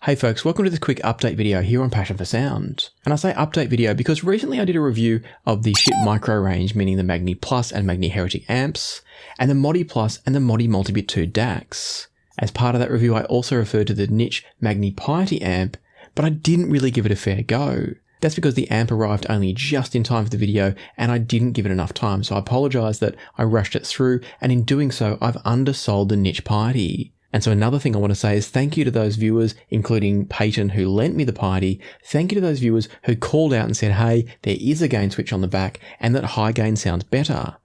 Hey folks, welcome to this quick update video here on Passion for Sound. And I say update video because recently I did a review of the Schiit Micro range, meaning the Magni Plus and Magni Heretic amps, and the Modi Plus and the Modi Multibit 2 DACs. As part of that review, I also referred to the Nitsch Magni Piety amp, but I didn't really give it a fair go. That's because the amp arrived only just in time for the video and I didn't give it enough time, so I apologise that I rushed it through, and in doing so, I've undersold the Nitsch Piety. And so another thing I want to say is thank you to those viewers, including Peyton, who lent me the Piety. Thank you to those viewers who called out and said, hey, there is a gain switch on the back and that high gain sounds better.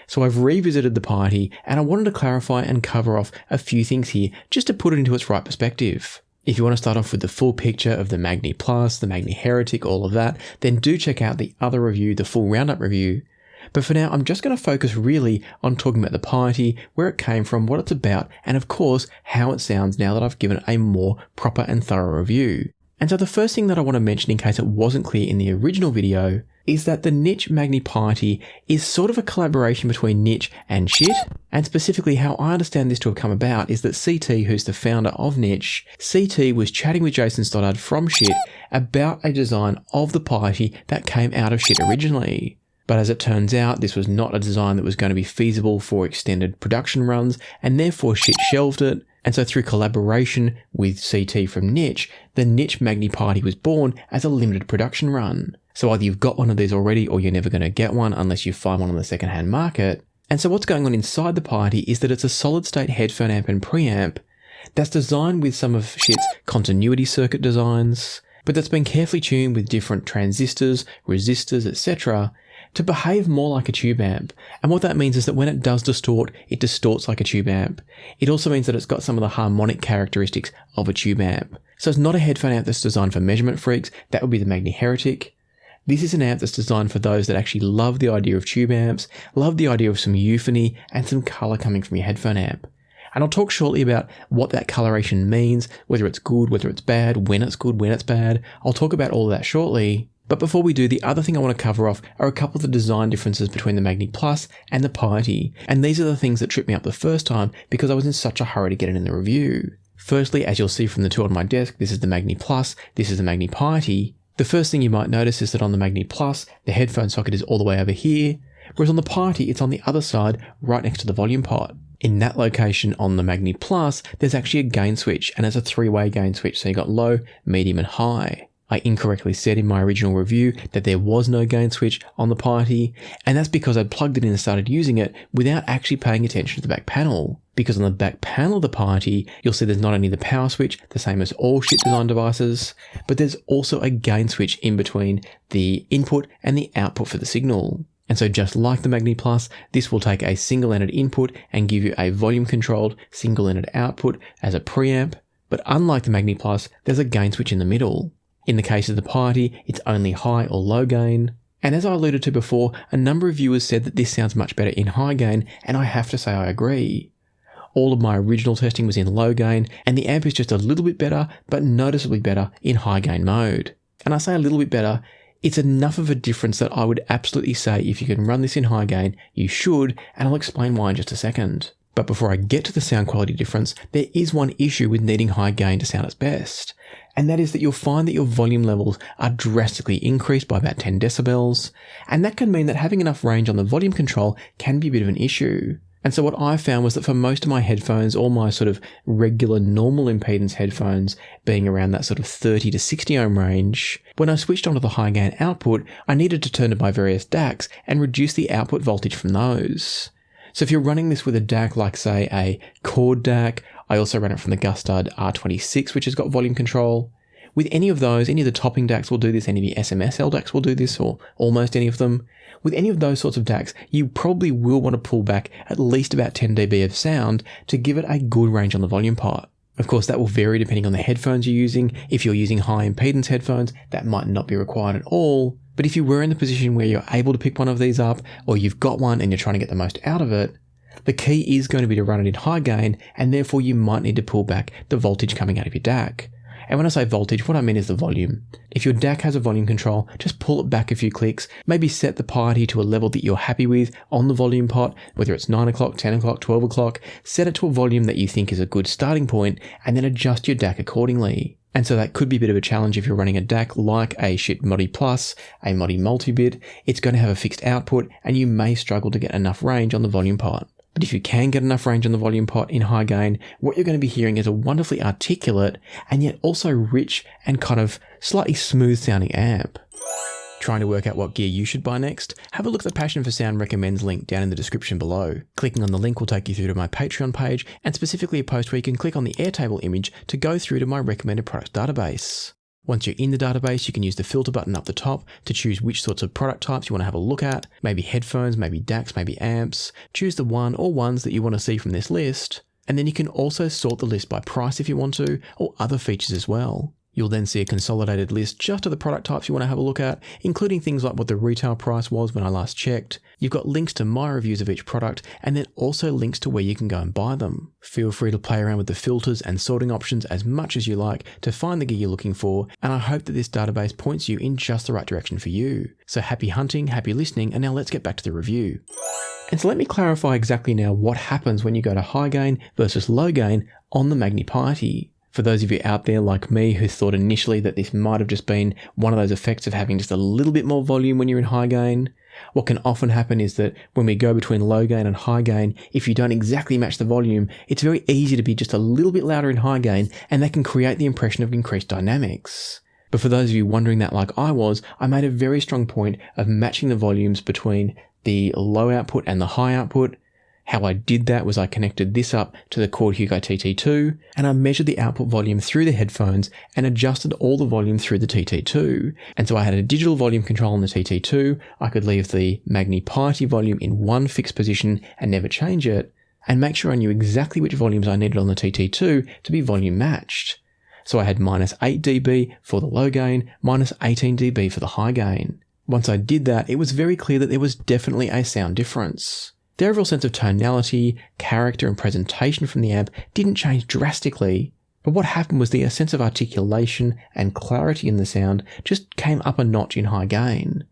So I've revisited the Piety and I wanted to clarify and cover off a few things here just to put it into its right perspective. If you want to start off with the full picture of the Magni Plus, the Magni Heretic, all of that, then do check out the other review, the full roundup review. But for now, I'm just going to focus really on talking about the Piety, where it came from, what it's about, and of course, how it sounds now that I've given it a more proper and thorough review. And so the first thing that I want to mention, in case it wasn't clear in the original video, is that the Nitsch Magni Piety is sort of a collaboration between Nitsch and Schiit, and specifically how I understand this to have come about is that CT, who's the founder of Nitsch, CT was chatting with Jason Stoddard from Schiit about a design of the Piety that came out of Schiit originally. But as it turns out, this was not a design that was going to be feasible for extended production runs, and therefore Schiit shelved it. And so through collaboration with CT from Nitsch, the Nitsch Magni Piety was born as a limited production run. So either you've got one of these already or you're never going to get one unless you find one on the secondhand market. And so what's going on inside the Piety is that it's a solid-state headphone amp and preamp that's designed with some of Schiit's continuity circuit designs, but that's been carefully tuned with different transistors, resistors, etc., to behave more like a tube amp. And what that means is that when it does distort, it distorts like a tube amp. It also means that it's got some of the harmonic characteristics of a tube amp. So it's not a headphone amp that's designed for measurement freaks. That would be the Magni Heretic. This is an amp that's designed for those that actually love the idea of tube amps, love the idea of some euphony and some colour coming from your headphone amp. And I'll talk shortly about what that coloration means, whether it's good, whether it's bad, when it's good, when it's bad. I'll talk about all of that shortly. But before we do, the other thing I want to cover off are a couple of the design differences between the Magni Plus and the Piety. And these are the things that tripped me up the first time because I was in such a hurry to get it in the review. Firstly, as you'll see from the two on my desk, this is the Magni Plus, this is the Magni Piety. The first thing you might notice is that on the Magni Plus, the headphone socket is all the way over here, whereas on the Piety, it's on the other side, right next to the volume pot. In that location on the Magni Plus, there's actually a gain switch, and it's a three-way gain switch, so you got low, medium, and high. I incorrectly said in my original review that there was no gain switch on the Piety, and that's because I'd plugged it in and started using it without actually paying attention to the back panel. Because on the back panel of the Piety, you'll see there's not only the power switch, the same as all Schiit design devices, but there's also a gain switch in between the input and the output for the signal. And so just like the Magni Plus, this will take a single-ended input and give you a volume-controlled single-ended output as a preamp, but unlike the Magni Plus, there's a gain switch in the middle. In the case of the Piety, it's only high or low gain. And as I alluded to before, a number of viewers said that this sounds much better in high gain, and I have to say I agree. All of my original testing was in low gain, and the amp is just a little bit better, but noticeably better in high gain mode. And I say a little bit better, it's enough of a difference that I would absolutely say if you can run this in high gain, you should, and I'll explain why in just a second. But before I get to the sound quality difference, there is one issue with needing high gain to sound its best. And that is that you'll find that your volume levels are drastically increased by about 10 decibels. And that can mean that having enough range on the volume control can be a bit of an issue. And so what I found was that for most of my headphones, all my sort of regular normal impedance headphones being around that sort of 30 to 60 ohm range, when I switched onto the high gain output, I needed to turn to my various DACs and reduce the output voltage from those. So if you're running this with a DAC like, say, a Chord DAC, I also ran it from the Gustard R26, which has got volume control. With any of those, any of the topping DACs will do this, any of the SMSL DACs will do this, or almost any of them. With any of those sorts of DACs, you probably will want to pull back at least about 10 dB of sound to give it a good range on the volume pot. Of course, that will vary depending on the headphones you're using. If you're using high impedance headphones, that might not be required at all. But if you were in the position where you're able to pick one of these up, or you've got one and you're trying to get the most out of it, the key is going to be to run it in high gain, and therefore you might need to pull back the voltage coming out of your DAC. And when I say voltage, what I mean is the volume. If your DAC has a volume control, just pull it back a few clicks, maybe set the Piety to a level that you're happy with on the volume pot, whether it's 9 o'clock, 10 o'clock, 12 o'clock, set it to a volume that you think is a good starting point, and then adjust your DAC accordingly. And so that could be a bit of a challenge if you're running a DAC like a Schiit Magni Plus, a Magni Multibit. It's going to have a fixed output, and you may struggle to get enough range on the volume pot. But if you can get enough range on the volume pot in high gain, what you're going to be hearing is a wonderfully articulate and yet also rich and kind of slightly smooth sounding amp. Trying to work out what gear you should buy next? Have a look at the Passion for Sound Recommends link down in the description below. Clicking on the link will take you through to my Patreon page, and specifically a post where you can click on the Airtable image to go through to my recommended product database. Once you're in the database, you can use the filter button up the top to choose which sorts of product types you want to have a look at, maybe headphones, maybe DACs, maybe amps. Choose the one or ones that you want to see from this list, and then you can also sort the list by price if you want to, or other features as well. You'll then see a consolidated list just of the product types you want to have a look at, including things like what the retail price was when I last checked. You've got links to my reviews of each product, and then also links to where you can go and buy them. Feel free to play around with the filters and sorting options as much as you like to find the gear you're looking for, and I hope that this database points you in just the right direction for you. So happy hunting, happy listening, and now let's get back to the review. And so let me clarify exactly now what happens when you go to high gain versus low gain on the Magni Piety. For those of you out there like me who thought initially that this might have just been one of those effects of having just a little bit more volume when you're in high gain, what can often happen is that when we go between low gain and high gain, if you don't exactly match the volume, it's very easy to be just a little bit louder in high gain, and that can create the impression of increased dynamics. But for those of you wondering that like I was, I made a very strong point of matching the volumes between the low output and the high output. How I did that was I connected this up to the Chord Hugo TT2, and I measured the output volume through the headphones and adjusted all the volume through the TT2. And so I had a digital volume control on the TT2. I could leave the Magni Piety volume in one fixed position and never change it, and make sure I knew exactly which volumes I needed on the TT2 to be volume matched. So I had minus 8 dB for the low gain, minus 18 dB for the high gain. Once I did that, it was very clear that there was definitely a sound difference. The overall sense of tonality, character, and presentation from the amp didn't change drastically, but what happened was the sense of articulation and clarity in the sound just came up a notch in high gain.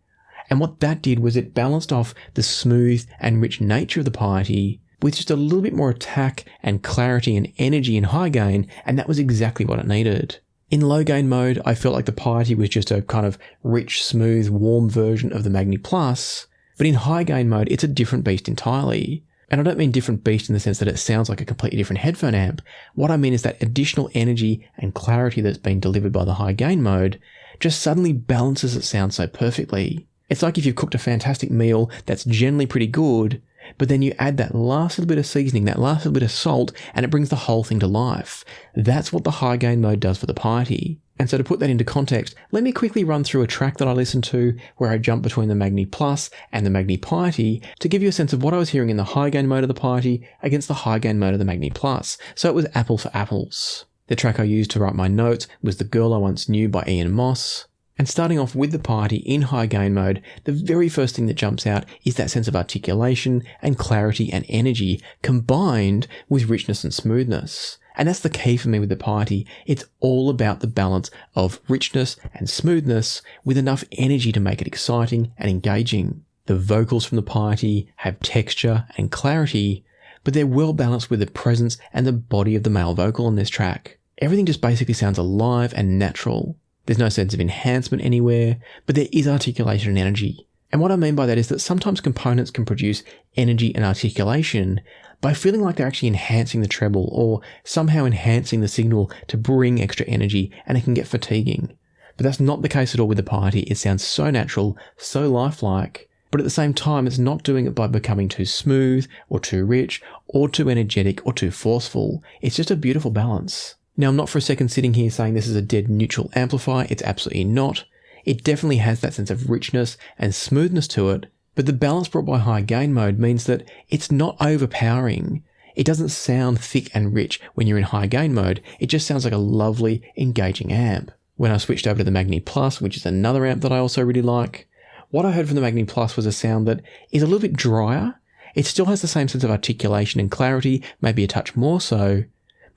And what that did was it balanced off the smooth and rich nature of the Piety with just a little bit more attack and clarity and energy in high gain, and that was exactly what it needed. In low gain mode, I felt like the Piety was just a kind of rich, smooth, warm version of the Magni Plus. But in high gain mode, it's a different beast entirely. And I don't mean different beast in the sense that it sounds like a completely different headphone amp. What I mean is that additional energy and clarity that's been delivered by the high gain mode just suddenly balances its sound so perfectly. It's like if you've cooked a fantastic meal that's generally pretty good, but then you add that last little bit of seasoning, that last little bit of salt, and it brings the whole thing to life. That's what the high gain mode does for the Piety. And so to put that into context, let me quickly run through a track that I listened to where I jumped between the Magni Plus and the Magni Piety to give you a sense of what I was hearing in the high gain mode of the Piety against the high gain mode of the Magni Plus. So it was apple for apples. The track I used to write my notes was The Girl I Once Knew by Ian Moss. And starting off with the Piety in high gain mode, the very first thing that jumps out is that sense of articulation and clarity and energy combined with richness and smoothness. And that's the key for me with the Piety. It's all about the balance of richness and smoothness with enough energy to make it exciting and engaging. The vocals from the Piety have texture and clarity, but they're well balanced with the presence and the body of the male vocal on this track. Everything just basically sounds alive and natural. There's no sense of enhancement anywhere, but there is articulation and energy. And what I mean by that is that sometimes components can produce energy and articulation by feeling like they're actually enhancing the treble or somehow enhancing the signal to bring extra energy, and it can get fatiguing. But that's not the case at all with the Piety. It sounds so natural, so lifelike, but at the same time it's not doing it by becoming too smooth or too rich or too energetic or too forceful. It's just a beautiful balance. Now, I'm not for a second sitting here saying this is a dead neutral amplifier. It's absolutely not. It definitely has that sense of richness and smoothness to it, but the balance brought by high gain mode means that it's not overpowering. It doesn't sound thick and rich when you're in high gain mode. It just sounds like a lovely, engaging amp. When I switched over to the Magni Plus, which is another amp that I also really like, what I heard from the Magni Plus was a sound that is a little bit drier. It still has the same sense of articulation and clarity, maybe a touch more so,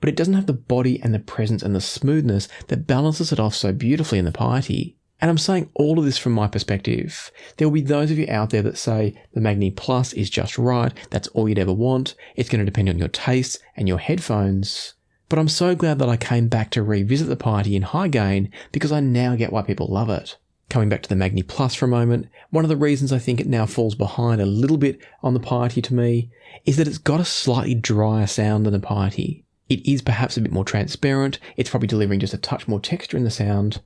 but it doesn't have the body and the presence and the smoothness that balances it off so beautifully in the Piety. And I'm saying all of this from my perspective. There will be those of you out there that say the Magni Plus is just right, that's all you'd ever want, it's going to depend on your tastes and your headphones. But I'm so glad that I came back to revisit the Piety in high gain because I now get why people love it. Coming back to the Magni Plus for a moment, one of the reasons I think it now falls behind a little bit on the Piety to me is that it's got a slightly drier sound than the Piety. It is perhaps a bit more transparent, it's probably delivering just a touch more texture in the sound,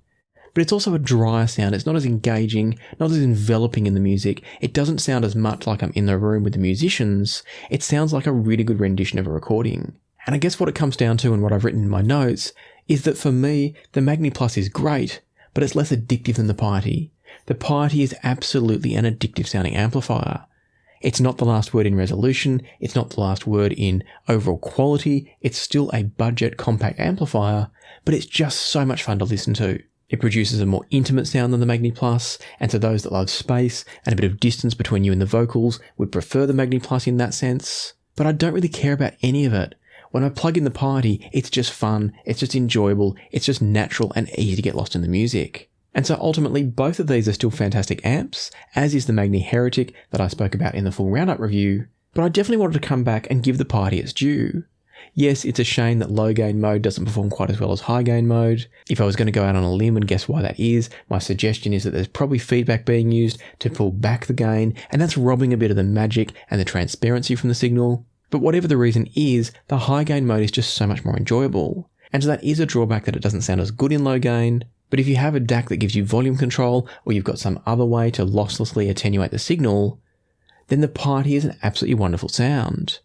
but it's also a drier sound. It's not as engaging, not as enveloping in the music. It doesn't sound as much like I'm in the room with the musicians. It sounds like a really good rendition of a recording. And I guess what it comes down to and what I've written in my notes is that for me, the Magni Plus is great, but it's less addictive than the Piety. The Piety is absolutely an addictive sounding amplifier. It's not the last word in resolution, it's not the last word in overall quality, it's still a budget compact amplifier, but it's just so much fun to listen to. It produces a more intimate sound than the Magni Plus, and so those that love space and a bit of distance between you and the vocals would prefer the Magni Plus in that sense. But I don't really care about any of it. When I plug in the Piety, it's just fun, it's just enjoyable, it's just natural and easy to get lost in the music. And so ultimately, both of these are still fantastic amps, as is the Magni Heretic that I spoke about in the full roundup review, but I definitely wanted to come back and give the Piety its due. Yes, it's a shame that low gain mode doesn't perform quite as well as high gain mode. If I was going to go out on a limb and guess why that is, my suggestion is that there's probably feedback being used to pull back the gain, and that's robbing a bit of the magic and the transparency from the signal. But whatever the reason is, the high gain mode is just so much more enjoyable. And so that is a drawback that it doesn't sound as good in low gain, but if you have a DAC that gives you volume control, or you've got some other way to losslessly attenuate the signal, then the Piety is an absolutely wonderful sound.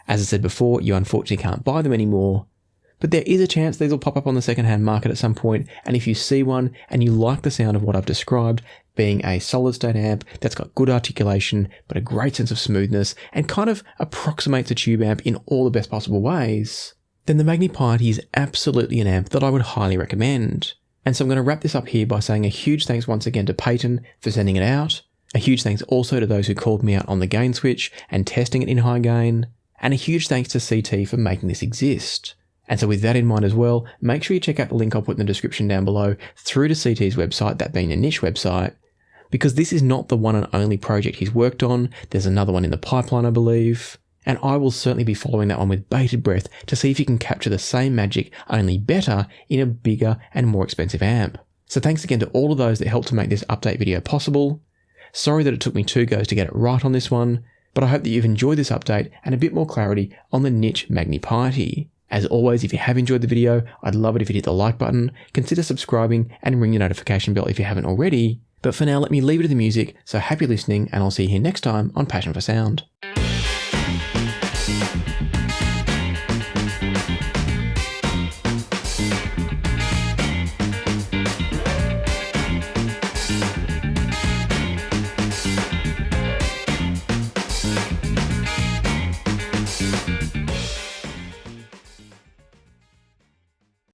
As I said before, you unfortunately can't buy them anymore, but there is a chance these will pop up on the second-hand market at some point, and if you see one and you like the sound of what I've described, being a solid-state amp that's got good articulation, but a great sense of smoothness, and kind of approximates a tube amp in all the best possible ways, then the Magni Piety is absolutely an amp that I would highly recommend. And so I'm going to wrap this up here by saying a huge thanks once again to Peyton for sending it out, a huge thanks also to those who called me out on the gain switch and testing it in high gain, and a huge thanks to CT for making this exist. And so with that in mind as well, make sure you check out the link I'll put in the description down below through to CT's website, that being the Nitsch website, because this is not the one and only project he's worked on. There's another one in the pipeline, I believe, and I will certainly be following that one with bated breath to see if he can capture the same magic, only better, in a bigger and more expensive amp. So thanks again to all of those that helped to make this update video possible. Sorry that it took me 2 goes to get it right on this one, but I hope that you've enjoyed this update and a bit more clarity on the Nitsch Magni Piety. As always, if you have enjoyed the video, I'd love it if you hit the like button, consider subscribing and ring the notification bell if you haven't already. But for now, let me leave it to the music, so happy listening, and I'll see you here next time on Passion for Sound.